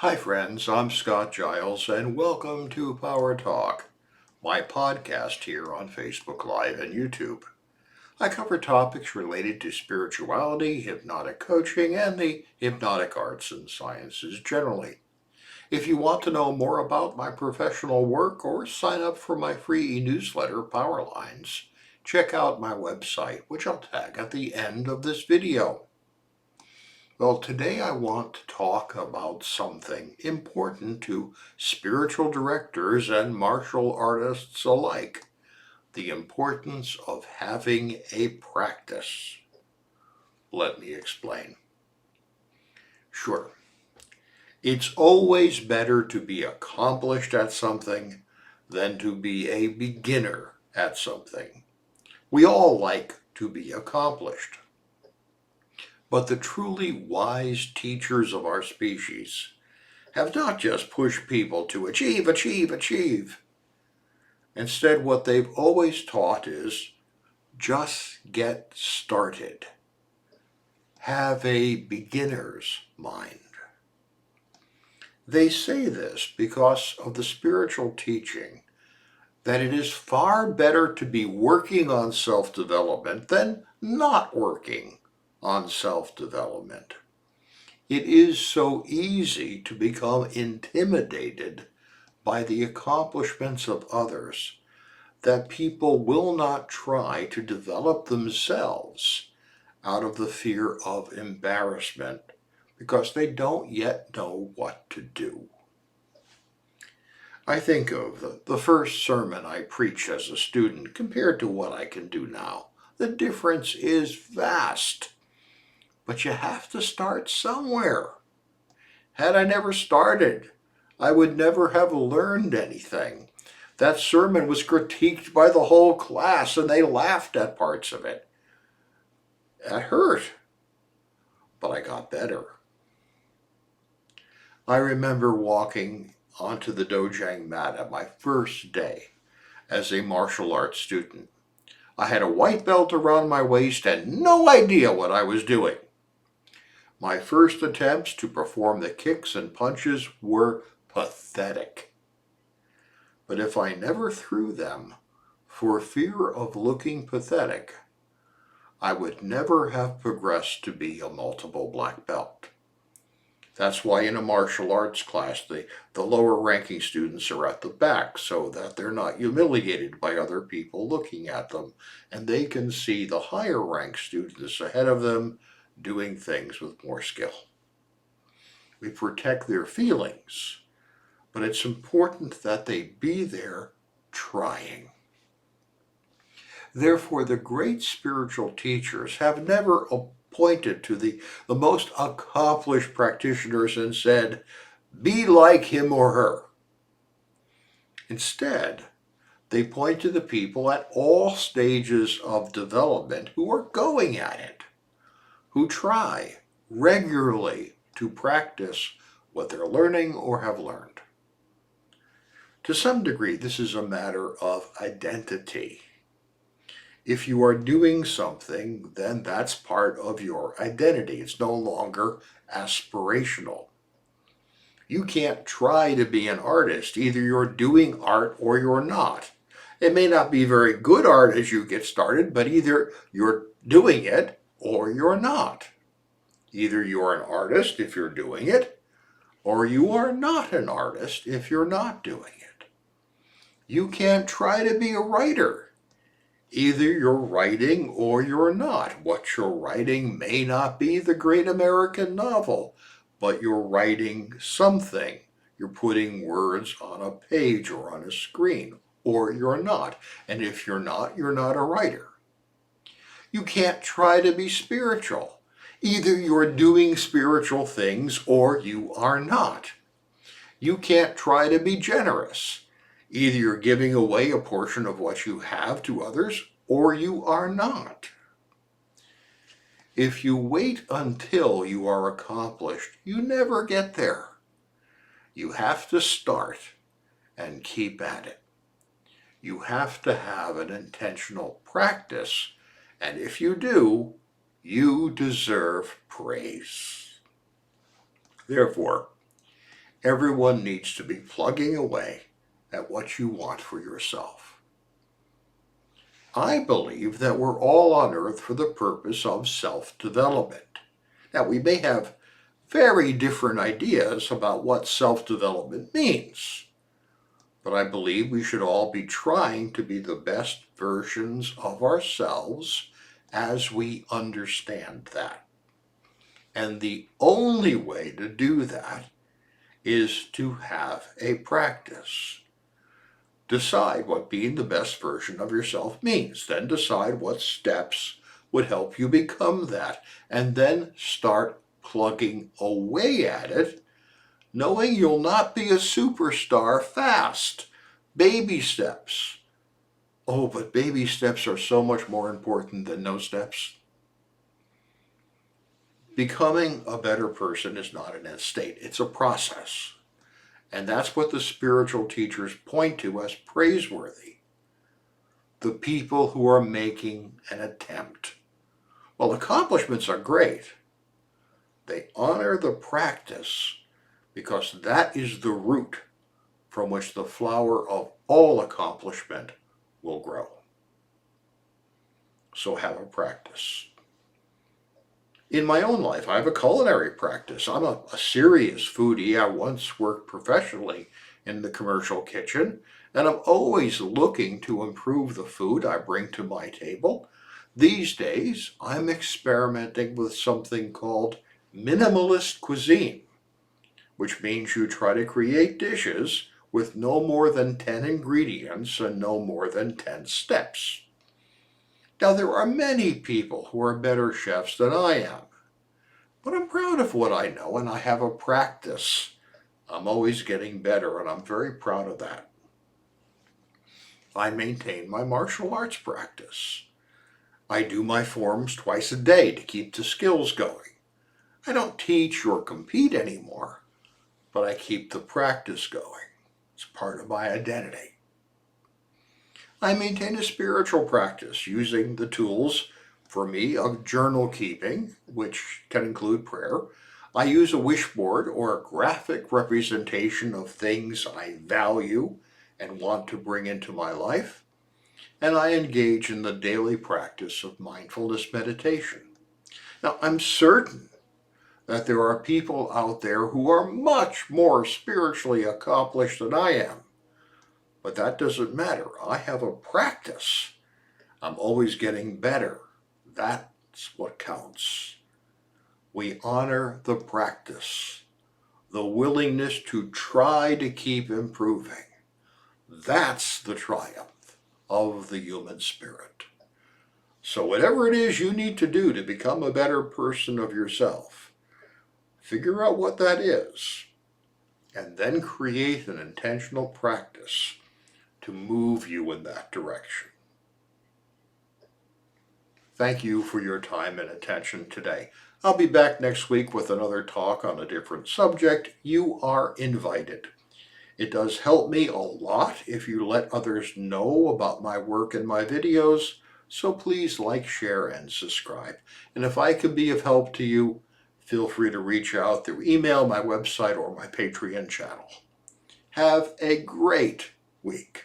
Hi, friends. I'm Scott Giles, and welcome to Power Talk, my podcast here on Facebook Live and YouTube. I cover topics related to spirituality, hypnotic coaching, and the hypnotic arts and sciences generally. If you want to know more about my professional work or sign up for my free e-newsletter, Power Lines, check out my website, which I'll tag at the end of this video. Well, today I want to talk about something important to spiritual directors and martial artists alike, the importance of having a practice. Let me explain. Sure, it's always better to be accomplished at something than to be a beginner at something. We all like to be accomplished. But the truly wise teachers of our species have not just pushed people to achieve, achieve, achieve. Instead, what they've always taught is just get started. Have a beginner's mind. They say this because of the spiritual teaching that it is far better to be working on self-development than not working on self-development. It is so easy to become intimidated by the accomplishments of others that people will not try to develop themselves out of the fear of embarrassment because they don't yet know what to do. I think of the first sermon I preached as a student compared to what I can do now. The difference is vast, but you have to start somewhere. Had I never started, I would never have learned anything. That sermon was critiqued by the whole class and they laughed at parts of it. It hurt, but I got better. I remember walking onto the dojang mat at my first day as a martial arts student. I had a white belt around my waist and no idea what I was doing. My first attempts to perform the kicks and punches were pathetic. But if I never threw them for fear of looking pathetic, I would never have progressed to be a multiple black belt. That's why in a martial arts class, the lower ranking students are at the back so that they're not humiliated by other people looking at them, and they can see the higher ranked students ahead of them doing things with more skill. We protect their feelings, but it's important that they be there trying. Therefore, the great spiritual teachers have never pointed to the most accomplished practitioners and said, be like him or her. Instead, they point to the people at all stages of development who are going at it, who try regularly to practice what they're learning or have learned. To some degree, this is a matter of identity. If you are doing something, then that's part of your identity. It's no longer aspirational. You can't try to be an artist. Either you're doing art or you're not. It may not be very good art as you get started, but either you're doing it or you're not. Either you're an artist if you're doing it, or you are not an artist if you're not doing it. You can't try to be a writer. Either you're writing or you're not. What you're writing may not be the great American novel, but you're writing something. You're putting words on a page or on a screen, or you're not. And if you're not a writer. You can't try to be spiritual. Either you're doing spiritual things or you are not. You can't try to be generous. Either you're giving away a portion of what you have to others or you are not. If you wait until you are accomplished, you never get there. You have to start and keep at it. You have to have an intentional practice, and if you do, you deserve praise. Therefore, Everyone needs to be plugging away at what you want for yourself. I believe that we're all on earth for the purpose of self-development. Now, we may have very different ideas about what self-development means, but I believe we should all be trying to be the best versions of ourselves as we understand that. And the only way to do that is to have a practice. Decide what being the best version of yourself means. Then decide what steps would help you become that. And then start plugging away at it, knowing you'll not be a superstar fast. Baby steps. Oh, but baby steps are so much more important than no steps. Becoming a better person is not an end state. It's a process. And that's what the spiritual teachers point to as praiseworthy. The people who are making an attempt. Well, accomplishments are great. They honor the practice because that is the root from which the flower of all accomplishment will grow. So have a practice. In my own life, I have a culinary practice. I'm a serious foodie. I once worked professionally in the commercial kitchen, and I'm always looking to improve the food I bring to my table. These days, I'm experimenting with something called minimalist cuisine, which means you try to create dishes with no more than 10 ingredients and no more than 10 steps. Now, there are many people who are better chefs than I am, but I'm proud of what I know and I have a practice. I'm always getting better and I'm very proud of that. I maintain my martial arts practice. I do my forms twice a day to keep the skills going. I don't teach or compete anymore, but I keep the practice going. It's part of my identity. I maintain a spiritual practice using the tools for me of journal keeping, which can include prayer. I use a wish board or a graphic representation of things I value and want to bring into my life. And I engage in the daily practice of mindfulness meditation. Now, I'm certain that there are people out there who are much more spiritually accomplished than I am. But that doesn't matter. I have a practice. I'm always getting better. That's what counts. We honor the practice, the willingness to try to keep improving. That's the triumph of the human spirit. So whatever it is you need to do to become a better person of yourself, figure out what that is, and then create an intentional practice to move you in that direction. Thank you for your time and attention today. I'll be back next week with another talk on a different subject. You are invited. It does help me a lot if you let others know about my work and my videos, so please like, share, and subscribe. And if I can be of help to you, feel free to reach out through email, my website, or my Patreon channel. Have a great week.